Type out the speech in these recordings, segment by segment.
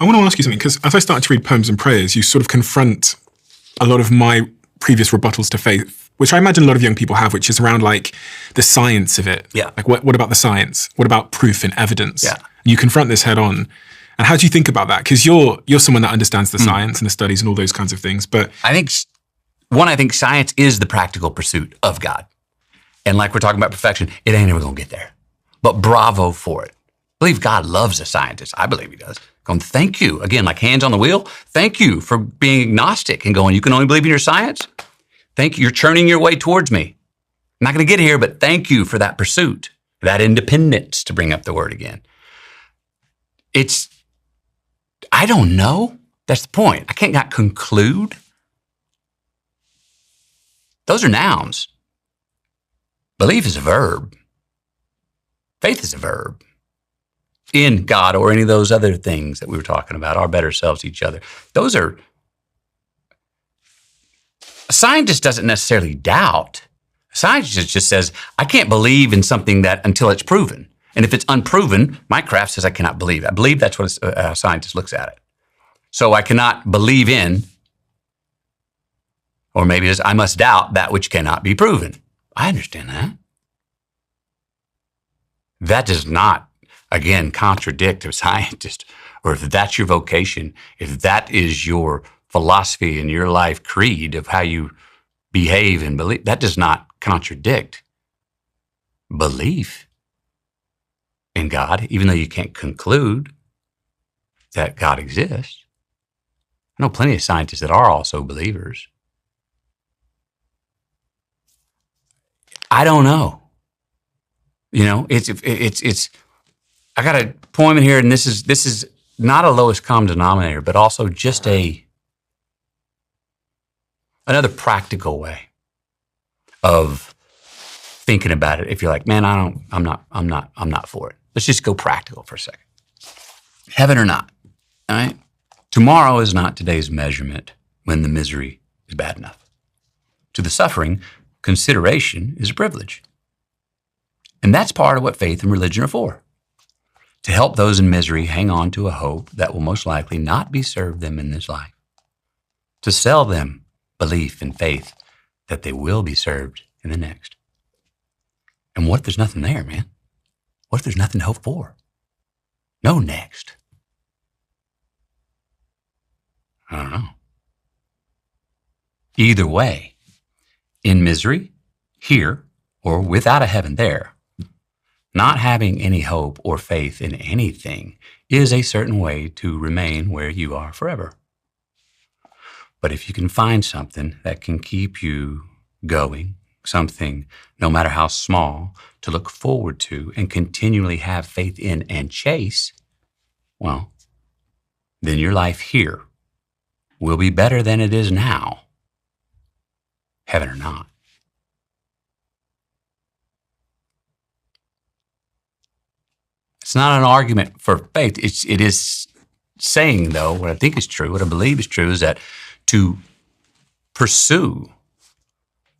I want to ask you something, because as I started to read Poems and Prayers, you sort of confront a lot of my previous rebuttals to faith, which I imagine a lot of young people have, which is around like the science of it. Yeah. Like what about the science? What about proof and evidence? Yeah. You confront this head on. And how do you think about that? Because you're someone that understands the science and the studies and all those kinds of things. But I think science is the practical pursuit of God. And like we're talking about perfection, it ain't ever going to get there. But bravo for it. I believe God loves a scientist. I believe he does. Going, thank you. Again, like hands on the wheel. Thank you for being agnostic and going, you can only believe in your science? Thank you. You're churning your way towards me. I'm not going to get here, but thank you for that pursuit, that independence, to bring up the word again. I don't know. That's the point. I can't not conclude. Those are nouns. Belief is a verb. Faith is a verb. In God or any of those other things that we were talking about, our better selves, each other. Those are, a scientist doesn't necessarily doubt. A scientist just says, I can't believe in something that until it's proven. And if it's unproven, my craft says I cannot believe. I believe that's what a scientist looks at it. So I cannot believe in, or maybe it's, I must doubt that which cannot be proven. I understand that. That does not, again, contradict a scientist, or if that's your vocation, if that is your philosophy and your life creed of how you behave and believe, that does not contradict belief in God, even though you can't conclude that God exists. I know plenty of scientists that are also believers. I don't know. You know, it's. I got a poem in here, and this is not a lowest common denominator, but also just another practical way of thinking about it. If you're like, man, I'm not for it. Let's just go practical for a second. Heaven or not, all right? Tomorrow is not today's measurement when the misery is bad enough. To the suffering, consideration is a privilege. And that's part of what faith and religion are for. To help those in misery hang on to a hope that will most likely not be served them in this life. To sell them belief and faith that they will be served in the next. And what if there's nothing there, man? What if there's nothing to hope for? No next. I don't know. Either way, in misery, here, or without a heaven there, not having any hope or faith in anything is a certain way to remain where you are forever. But if you can find something that can keep you going, something, no matter how small, to look forward to and continually have faith in and chase, well, then your life here will be better than it is now, heaven or not. It's not an argument for faith. It is saying, though, what I think is true, what I believe is true, is that to pursue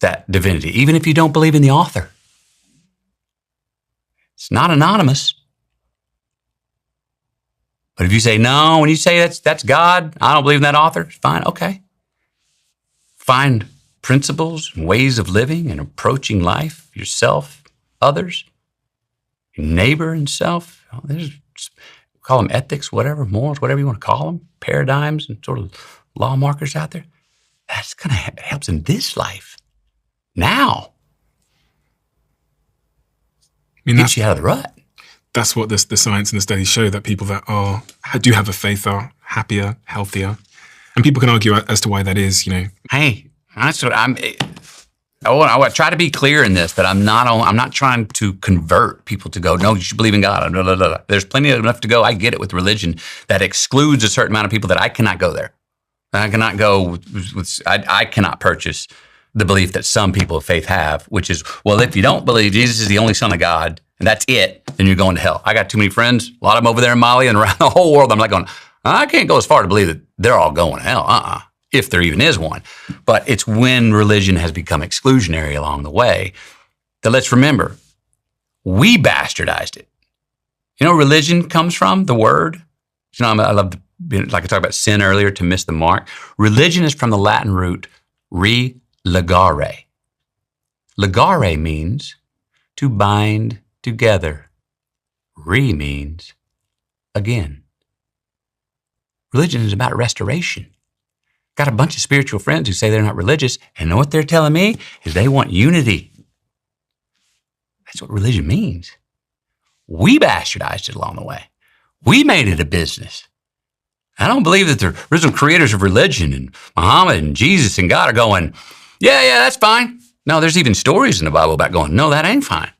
that divinity, even if you don't believe in the author, it's not anonymous. But if you say, no, when you say that's God, I don't believe in that author, it's fine, okay. Find principles and ways of living and approaching life, yourself, others, your neighbor and self. Call them ethics, whatever, morals, whatever you want to call them, paradigms and sort of law markers out there. That's going to help in this life. Now. Gets you out of the rut. That's what the science and the studies show, that people that do have a faith are happier, healthier. And people can argue as to why that is, you know. Hey, that's what I try to be clear in this, that I'm not trying to convert people to go, no, you should believe in God. Blah, blah, blah. There's plenty enough to go. I get it with religion that excludes a certain amount of people that I cannot go there. I cannot go I cannot purchase the belief that some people of faith have, which is, well, if you don't believe Jesus is the only Son of God, and that's it, then you're going to hell. I got too many friends, a lot of them over there in Mali and around the whole world. I'm like going, I can't go as far to believe that they're all going to hell. If there even is one. But it's when religion has become exclusionary along the way that let's remember, we bastardized it. You know where religion comes from? The word. You know, I love like I talked about sin earlier, to miss the mark. Religion is from the Latin root religare. Ligare means to bind together. Means again. Religion is about restoration. Got a bunch of spiritual friends who say they're not religious, and know what they're telling me is they want unity. That's what religion means. We bastardized it along the way. We made it a business. I don't believe that the original creators of religion and Muhammad and Jesus and God are going, yeah, that's fine. No, there's even stories in the Bible about going, no, that ain't fine.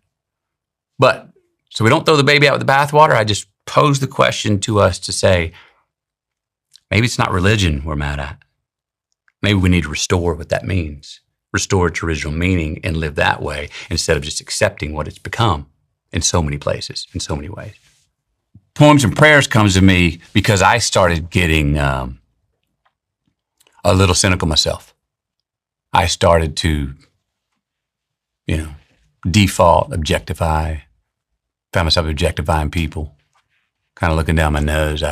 But so we don't throw the baby out with the bathwater. I just pose the question to us to say, maybe it's not religion we're mad at. Maybe we need to restore what that means, restore its original meaning and live that way instead of just accepting what it's become in so many places, in so many ways. Poems and Prayers comes to me because I started getting a little cynical myself. I started to, default, objectify, found myself objectifying people, kind of looking down my nose.